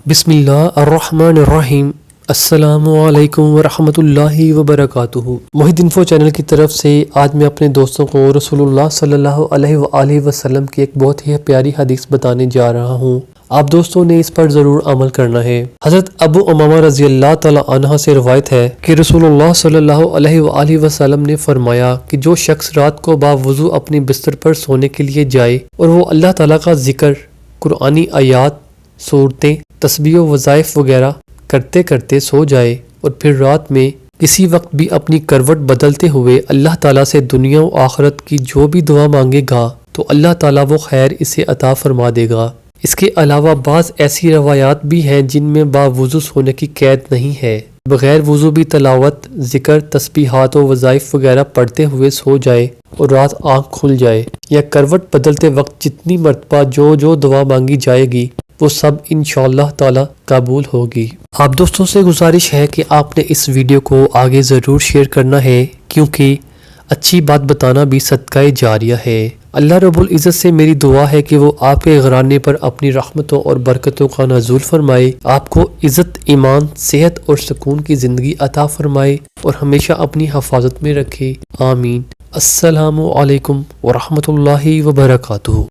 بسم اللہ الرحمن الرحیم۔ السلام علیکم ورحمۃ اللہ وبرکاتہ۔ محی انفو چینل کی طرف سے آج میں اپنے دوستوں کو رسول اللہ صلی اللہ علیہ وآلہ وسلم کی ایک بہت ہی پیاری حدیث بتانے جا رہا ہوں۔ آپ دوستوں نے اس پر ضرور عمل کرنا ہے۔ حضرت ابو امامہ رضی اللہ تعالی عنہ سے روایت ہے کہ رسول اللہ صلی اللہ علیہ وآلہ وسلم نے فرمایا کہ جو شخص رات کو باوضو اپنے بستر پر سونے کے لیے جائے اور وہ اللہ تعالیٰ کا ذکر، قرآنی آیات، صورتیں، تسبیح و وظائف وغیرہ کرتے کرتے سو جائے اور پھر رات میں کسی وقت بھی اپنی کروٹ بدلتے ہوئے اللہ تعالیٰ سے دنیا و آخرت کی جو بھی دعا مانگے گا تو اللہ تعالیٰ وہ خیر اسے عطا فرما دے گا۔ اس کے علاوہ بعض ایسی روایات بھی ہیں جن میں باوضو سونے کی قید نہیں ہے، بغیر وضو بھی تلاوت، ذکر، تسبیحات و وظائف وغیرہ پڑھتے ہوئے سو جائے اور رات آنکھ کھل جائے یا کروٹ بدلتے وقت جتنی مرتبہ جو دعا مانگی جائے گی وہ سب انشاءاللہ تعالی قبول ہوگی۔ آپ دوستوں سے گزارش ہے کہ آپ نے اس ویڈیو کو آگے ضرور شیئر کرنا ہے، کیونکہ اچھی بات بتانا بھی صدقہ جاریہ ہے۔ اللہ رب العزت سے میری دعا ہے کہ وہ آپ کے گھرانے پر اپنی رحمتوں اور برکتوں کا نزول فرمائے، آپ کو عزت، ایمان، صحت اور سکون کی زندگی عطا فرمائے اور ہمیشہ اپنی حفاظت میں رکھے، آمین۔ السلام علیکم ورحمۃ اللہ وبرکاتہ۔